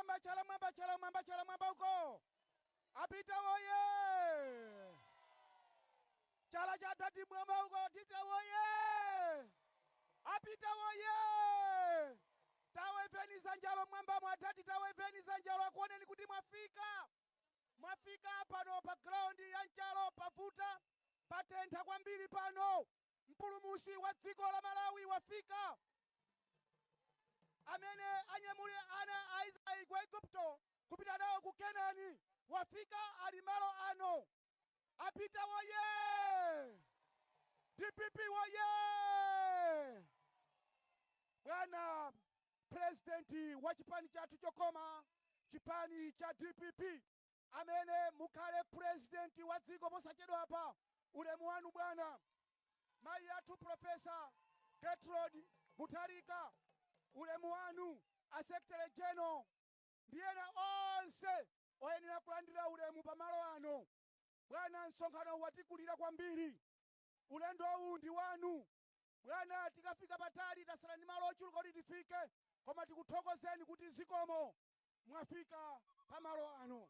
chala mwamba uko. Apita woye. Chala cha tati mwamba uko. Tita woye. Apita woye. Tawe veni zanjalo mwamba mwatati tawe veni zanjalo akuone ni kuti mwafika. Mwafika pano pa ground ya Nchalo pavuta patentha kwambiri pano. Mpulumusi wa dziko la Malawi wafika. Amene anyamule ana a Israeli kwa Igupto kupita nawo ku Kenani wafika ali malo ano. Apita woye. DPP woye. Bwana Presidenti wa chipani chathu chokoma, chipani cha DPP, amene mukhale presidenti wa dziko posachedwa apa, ulemu wanu bwana. Mai athu Profesa Gertrude Mutharika, ulemu wanu. A Secretary General ndiyena onse oyenera kulandira ulemu pamalo ano. Bwana, msonkhano watikulira kwambiri. Ulendo uwu ndi wanu. Bwana, tikafika patali tasala ndi malo ochuluka kuti tifike, koma tikuthokozeni kuti zikomo mwafika pamalo ano.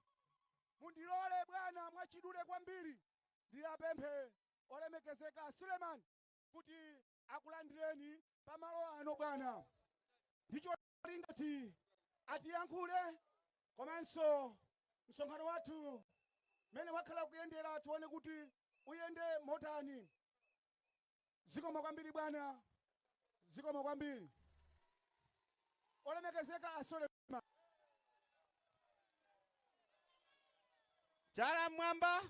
Mundilole bwana mwachidule kwambiri ndiyapemphe olemekezeka Suleiman kuti akulandireni pamalo ano bwana. Ndicho lingati atiyankhule, komanso msonkhano wathu mene wakhala kuyendera tuone kuti uyende motani. Zikomo kwambiri bwana. Zikomo kwambiri. Olemekezeka Suleiman. Chala mwamba.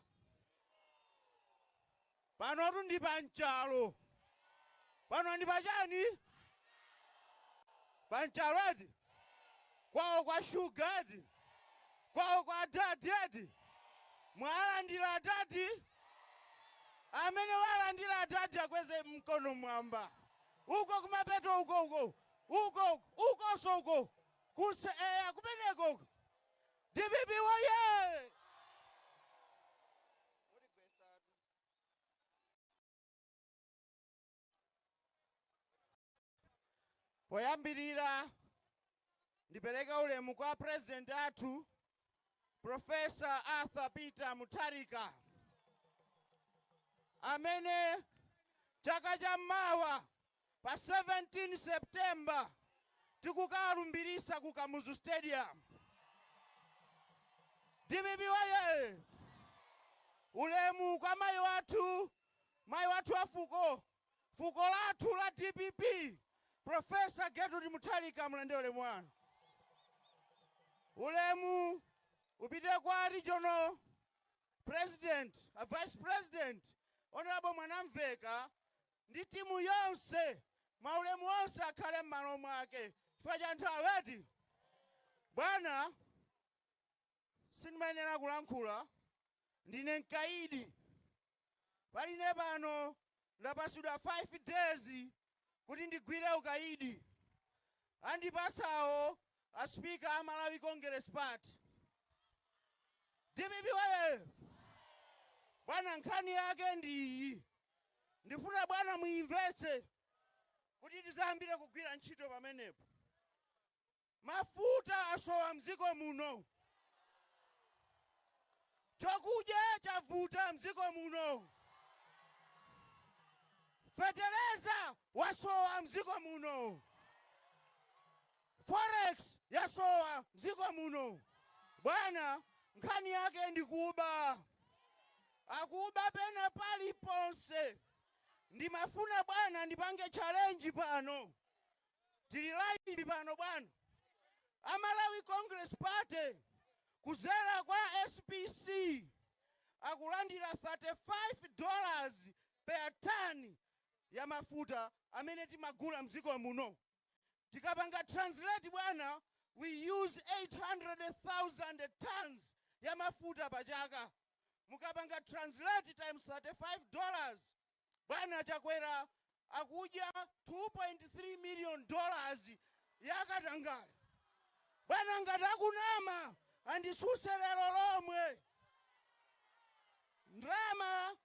Pano ndi pa Nchalo. Pano ndi pachani? Pa Nchalo ati. Kwawo kwa Sugar ati. Kwawo kwa Daddy ati. Mwalandira Daddy. Amene walandira Daddy akweze mkono mwamba. Uko kumapeto uko. Uko so uko. Kuse kumeneko. DPP woye. Poyambirira ndipereka ulemu kwa president athu Professor Arthur Peter Mutharika, amene chaka cha mawa pa 17 September tikukalumbirisa ku Kamuzu Stadium. DPP waye. Ulemu kwa mayi wathu wa fuko lathu la DPP, Professor Gertrude Mutharika, mulende ulemu wanu. Ulemu upite kwa regional president, a vice president, Honorable Mwanamveka, ndi timu yonse, maulemu onse akhale m'malo mwake. Chifukwa cha nthawi eti bwana sindimayenera kulankhula, ndine mkaidi. Paline pano ndapasudwa 5 days kuti ndigwire ukaidi. Andipasawo a Speaker a Malawi Congress Party. DPP waye. Bwana, nkhani yake ndiyi. Ndifuna bwana muimvetse kuti tizambire kugwira ntchito pamenepo. Mafuta asowa mdziko muno. Chakudya chavuta mdziko muno. Fertilizer wasowa mdziko muno. Forex yasowa mdziko muno. Bwana, nkhani yake ndikuba. Akuba pena pali ponse. Ndimafuna bwana ndipange challenge pano. Tili live pano bwana. Malawi Congress Party kuzera kwa SPC akulandira $35 per ton ya mafuta amene timagula mdziko muno. Tikapanga translate bwana, we use 800,000 tons ya mafuta pachaka. Mukapanga translate times $35, bwana chakwera akudya $2.3 million ya katangale. Bwana ngati akunama andisuse lero lomwe. Ndrama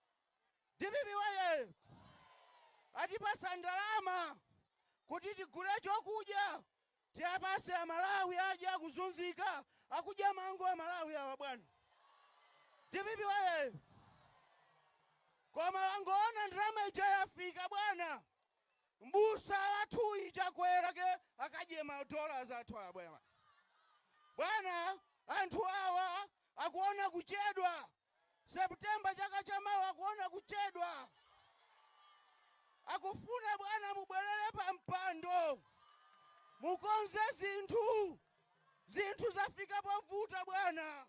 DPP waye atipasa ndalama kuti tigule chokudya tiyapase Amalawi aje akuzunzika akudya mango a Malawi awa bwana. DPP waye. Koma angoona ndrama ija yafika bwana. Mbusa wathu Chakwera ke akadye $1 athu awa bwana. Bwana anthu awa akuona kuchedwa. Septemba chaka chamawa akuona kuchedwa. Akufuna bwana mubwerere pa mpando. Mukonze zinthu zafika povuta bwana.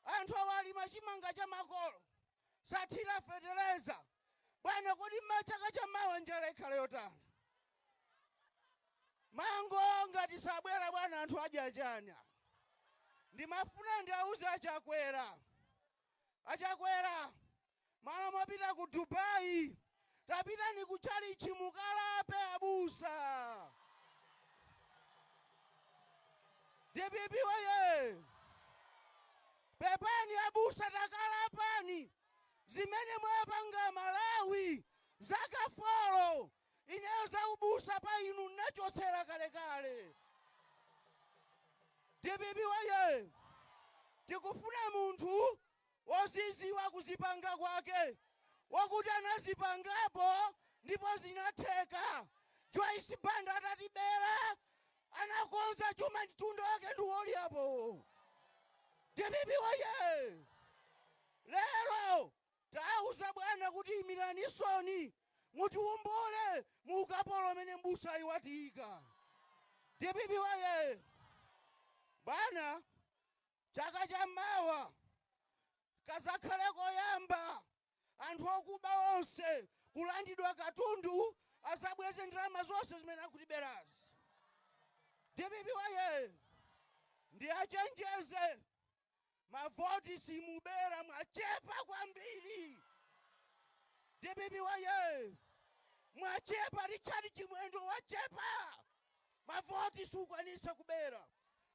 Anthu awalima chimanga cha makolo sathira fetereza bwana. Kodi machaka chamawa njala ikhale yotani? Mango ngati sabwera bwana anthu adya chani? Ndimafuna ndiauze Achakwera malo mopita ku Dubai tapita ni kuchalichi mukalape abusa. DPP waye. Pepani abusa takalapani. Zimene mwapanga Malawi zaka folo ineza ubusa pa inu nachosera kale. DPP waye. Tikufuna munthu oziziwa kuzipanga kwake. Wakuti anazipangapo ndipo zinatheka. Joyce Banda atatibera anakonza chuma mtundu wake ndiwoli apo. DPP waye. Lero tauza bwana kuti imiranisoni mutiumbole mukapolo mene mbusa iwatika. DPP waye. Bwana chaka chamawa kazakhale koyamba anthu okuba onse kulandidwa katundu asabweze ndrama zonse zimene akutiberazi. DPP waye. Ndi achenjeze mavoti simubera mwachepa kwambiri. DPP waye. Mwachepa Richard Chimwendo wachepa. Mavoti sukwanisa kubera.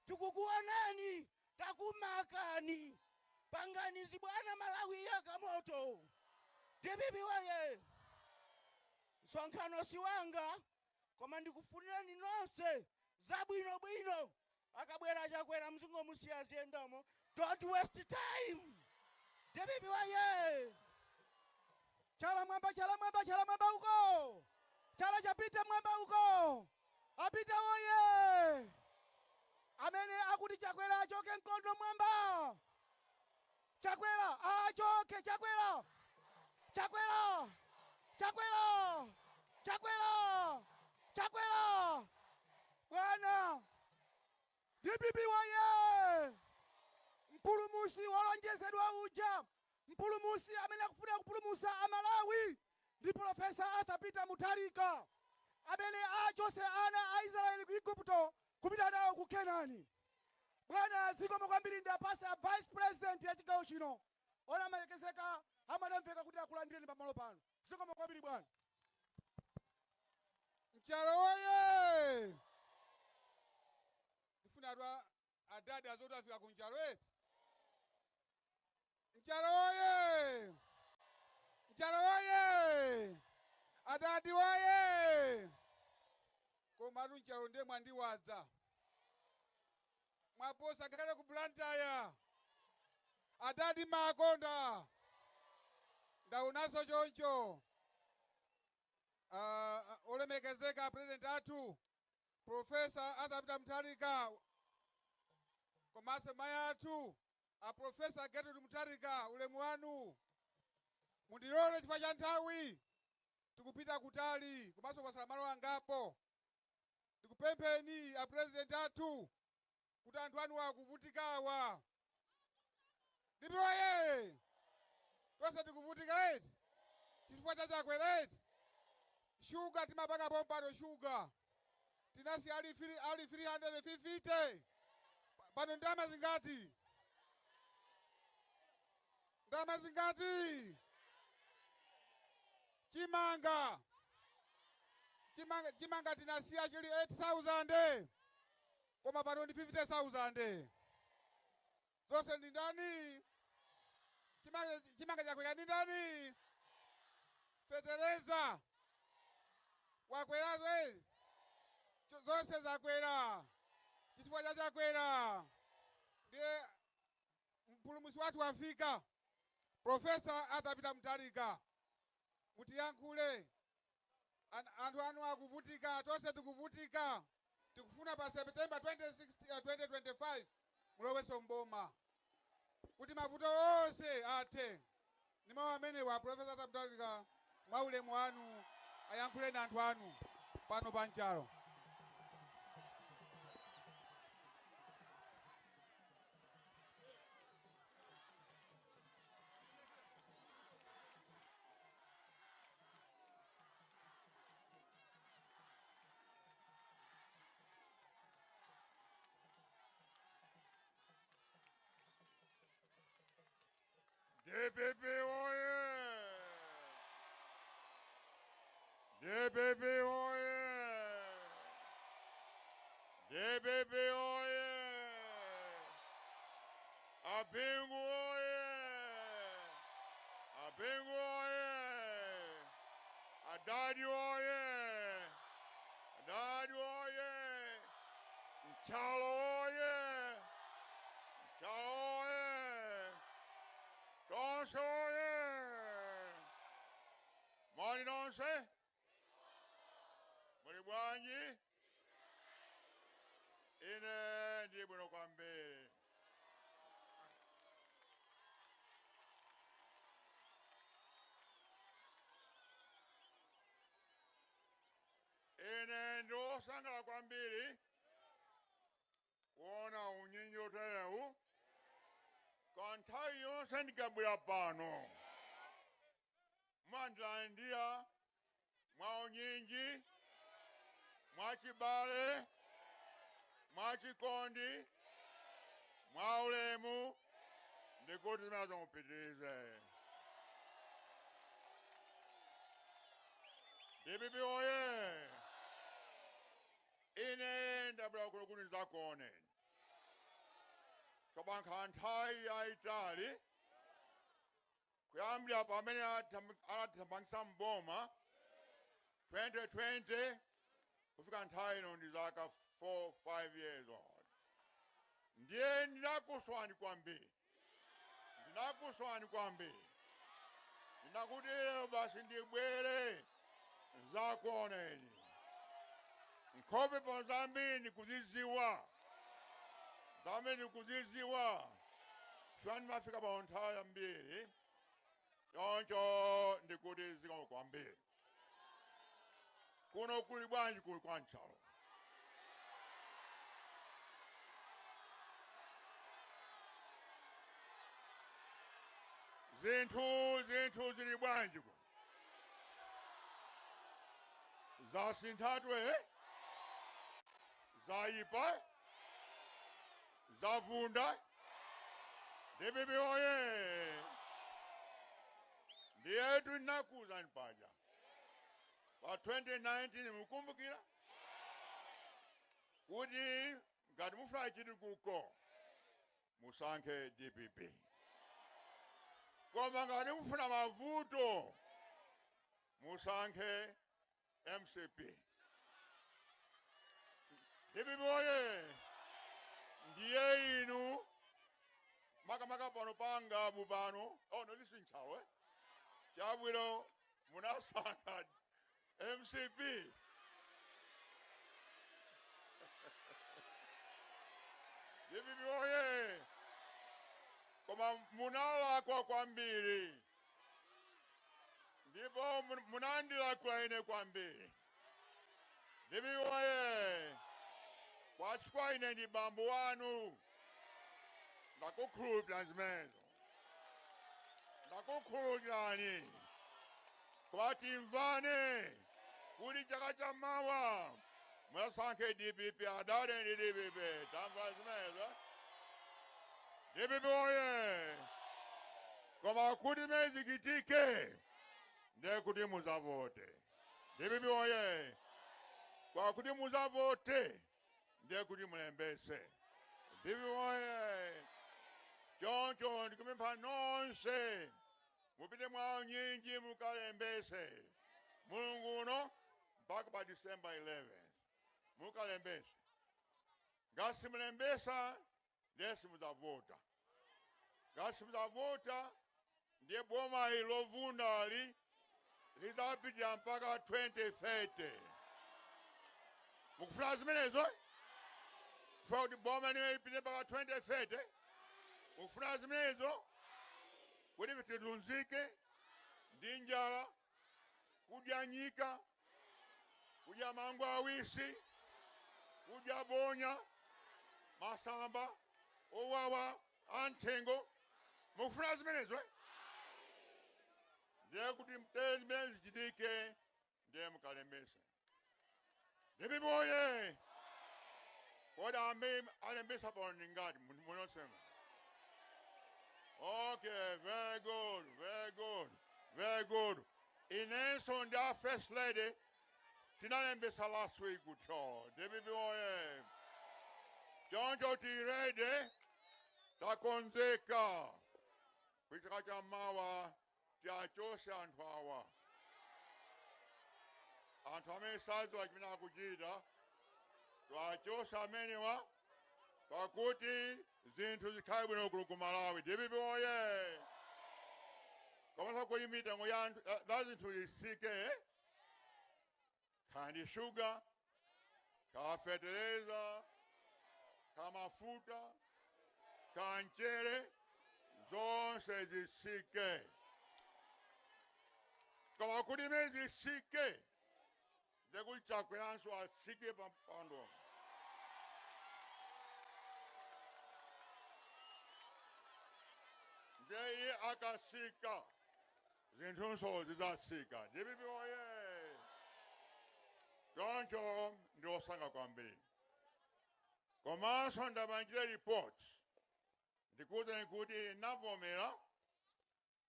Tikukuonani takumakani. Panganizi bwana Malawi yakamoto. DPP waye. Msonkhano siwanga koma ndikufunira ninonse zabwino. Akabwera Chakwera mzungu musiyazi endamo. Don't waste time. DPP waye. Chala mwamba uko. Chala chapita mwamba uko. Apita waye. Amene akuti Chakwera achoke nkondo mwamba. Chakwera achoke. Chakwera. Bwana. DPP waye. Mpulumusi walonjezedwa uja. Mpulumusi amene akufuna kupulumusa Amalawi ndi Profesa Arthur Peter Mutharika amene achose ana a Israeli ku Igupto kupita nawo ku Kenani. Bwana zikomo kwambiri ndapasa Vice President ya chigawo chino ona mayekezeka amadamveka kuti akulandireni pamalo pano. Zikomo kwambiri bwana. Mchalo waye. Ndifuna atwa adadi azoto afika ku mchalo wetu. Mchalo waye. Adadi waye. Komatu mchalo ndiye mwandiwaza. Mwaposa kakale ku Blantyre. Adadi Makonda. Ndaunaso choncho. Olemekezeka President athu Profesa Arthur Peter Mutharika. Komase mayatu a Profesa Gertrude Mutharika ulemu wanu. Mundirole chifukwa cha nthawi tikupita kutali komanso kwasala malo angapo. Tikupempheni a President athu kuti anthu anu akuvutikawa. DPP waye. Tonse tikuvutika eti. Chifukwa cha Chakwera eti. Shuga timapaka pompano shuga. Tinasi ali 350. Pano ndama zingati? Chimanga tinasiya chili 8,000. Koma pano ndi 50,000. Zonse ndi ndani? Chimanga Chakwera ndi ndani? Fetereza. Wakwerazo zonse zakwera chifukwa chachakwera ndiye mpulumutsi wathu wafika. Profesa atapita Mutharika mutiyankhule. Anthu anu akuvutika, tonse tikuvutika. Tikufuna pa September 2025 muloweso mboma kuti mavuto onse athe. Ndi mawu amenewa Profesa atapita Mutharika mwa ulemu wanu ayankhule na anthu anu pano pa Nchalo. DPP oye! DPP oye! DPP oye! Apingu oye! Apingu oye! Adadi oye! Adadi oye! Nchalo oye! Nchalo oye! Tonse oye! Mwani nonse? Muli bwanji? Ine ndi bwino kwambiri. Ine ndi osangala kwambiri kuona unyinji oterewu. Kwa nthawi yonse ndikabwera pano mwandilandira mwa unyinji, mwa chibale, mwa chikondi, mwa ulemu, ndikuti zimenezo mupitirize. DPP oye! Ine ndabwera kuno kuti ndidzakuoneni. Chobankha nthawi yayitali kuyambira pamene anathamangitsa mboma 2020 kufika nthawi ino ndi zaka 4-5 years old. Ndiye ndinakuswani kwambiri. Ndinakuswani kwambiri. Ndinakuti lero basi ndibwere nzakuoneni. Nkhope pa zambiri ndikuzidziwa. Zameni kuzidziwa. Chwani mafika pa nthawi yambiri. Choncho ndikuti zikomo kwambiri. Kuno kuli bwanji kuli kwa Nchalo. Zinthu zili bwanji kuno. Zasinthatwe, zaipa, zavunda. DPP oye! Ndiye tunakuza nipaja. Pa 2019 mukumbukira kuti ngati mufuna chiti kuko musankhe DPP. Koma ngati mufuna mavuto musankhe MCP. DPP oye! Ndiye inu makamaka pano panga bubano. Oh no, listen Nchalo. Chabwino munasankha MCP. DPP oye! Koma munalakwa kwambiri. Ndipo munandilakwa ine kwambiri. DPP oye! Kwachikwa ine ndi bambo wanu. Ndakukhulupirira zimenezo. Ndakukhulupirani. Kwati mvane kuti chaka chamawa musankhe DPP. Adade ndi DPP. Tamva zimenezo. DPP oye! Koma kuti mezikitike ndiye kuti muzavote. DPP oye! Kwa kuti muzavote ndiye kuti mulembese. DPP oye! Choncho ndikupempha nonse mupite mwa unyinji mukalembese. Mulungu uno mpaka pa December 11th. mukalembese. Ngasi mulembesa ndiye simuzavota. Ngasi muzavota ndiye boma ilovunda lizapita mpaka 2030. Mukufuna zimenezo? Kufuna kuti boma liwe ipite mpaka 2030. Mukufuna zimenezo? Kuti vitilunzike ndi njala, kudya nyika, kudya mangu awisi, kudya bonya, masamba, owawa, anthengo. Mukufuna zimenezo? Ndiye kuti mtezi zimene zichitike ndiye mukalembesa. Ndiye boye. Kodi alembesa pano ngati munosema. Okay, very good, very good, very good. Inenso ndi our first lady tinalembesa last week kutho. Ndiye boye. Choncho tirede takonzeka. Kuchaka cha mawa tiachosha anthu awa. Anthu amene saziwa chimene akuchita tiachosha amenewa pakuti zinthu zikhale bwino kuno ku Malawi. DPP oye. Komasa kwenye mitango ya anthu za zinthu isike. Kandi sugar, ka fertilizer, ka mafuta, ka mchere, zonse zisike. Kama kuti mezi sike, ndekuli chakweranso asike pampando. Ndeye akasika, zinthunso zizasika. DPP oye. Choncho ndiosanga kwambiri. Komanso ndabanjire report. Ndikuze nkuti navomera.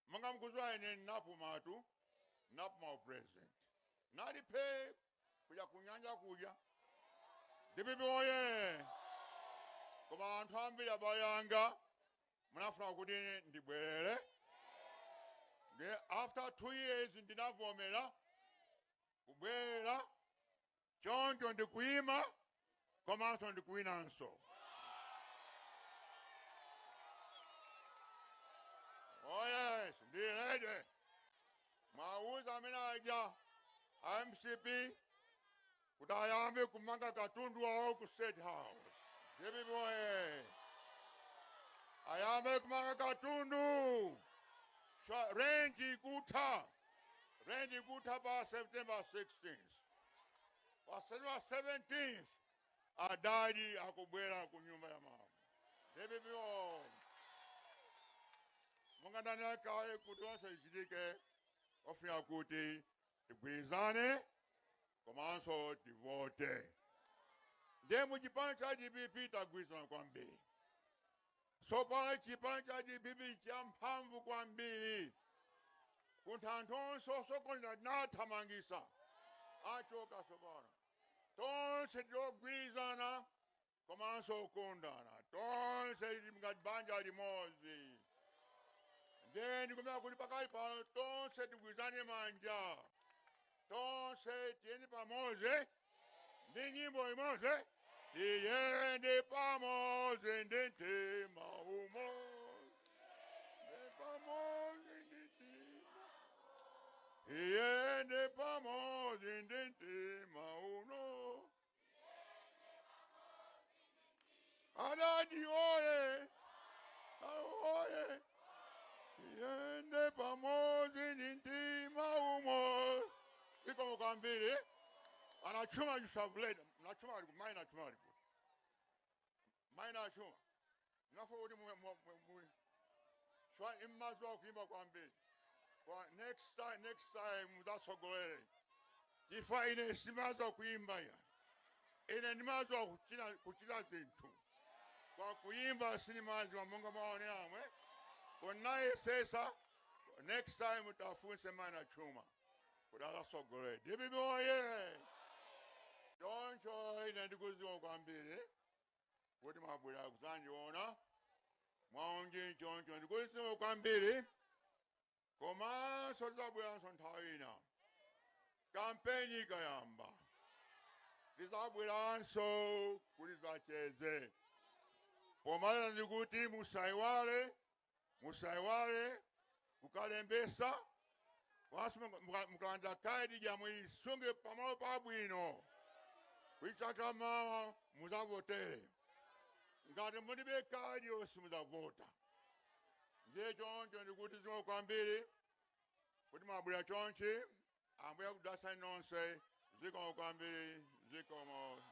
Manga mkuzwa ene napumatu. Napuma president. Nalipe kuja kunyanja kuja. DPP oye. Koma anthu ambiri abayanga. Munafuna kuti ndibwerere. After 2 years ndinavomera. Kubwerera. Choncho ndikuima. Komanso ndikuinanso. Oh yes, ndilede. Mauza amenaja MCP kutayambe kumanga katundu wao ku State House. DPP boy. Ayambe kumanga katundu. Range kuta pa September 16th. Pa September 17th adadi akubwera ku nyumba ya mama. DPP boy. Mungandana kale kuti onse ichitike ofuna kuti tigwirizane komanso tivote. Ndiye muchipani cha DPP tagwirizana kwambiri. Sopano chipani cha DPP champhamvu kwambiri. Kuti anthu onse osokoneza nathamangisa. Achoka sopano. Tonse togwirizana komanso kukondana. Tonse ngati banja limodzi. Then kumea kuti pakali pano tonse tigwirizane manja. Tonse tiyende pamodzi. Ndi nyimbo imodzi. Tiyende pamodzi ndi mtima umodzi. Tiyende pamodzi ndi mtima. Tiyende pamodzi ndi mtima uno. Adadi oye. Oye. Yende pamozi nintima umo. Iko mukambiri. Anachuma yusavuleda. Nachuma aliku. Mai nachuma aliku. Mai nachuma. Nafo udi mwe. Shwa imazwa kuimba kwambiri. Kwa next time mudasogolele. Kifa ine simazwa kuimba ya. Ine nimazwa kuchila zintu. Kwa kuimba sinimazi wa munga maone namwe. Kunaye sesa, next time utafunse mana chuma. Kudala sogole. DPP oye. Choncho ine ndikuziwa kwambiri. Kuti mabwera kuzanjiona. Mwaongi choncho ndikuziwa kwambiri. Komanso tizabwera nthawi ina. Kampeni ikayamba. tizabweranso kuti zacheze. Pomaliza ndikuti musaiwale kukalembesa wasi mukalanda kaidi jamuisunge pamalo pabwino kuichaka mama muzavotere ngati mulibe kaidi osi muzavota. Ndiye choncho ndikuti zimwe kwambiri kuti mabwera chonchi ambuya kudasa nonse zikomo kwambiri zikomo.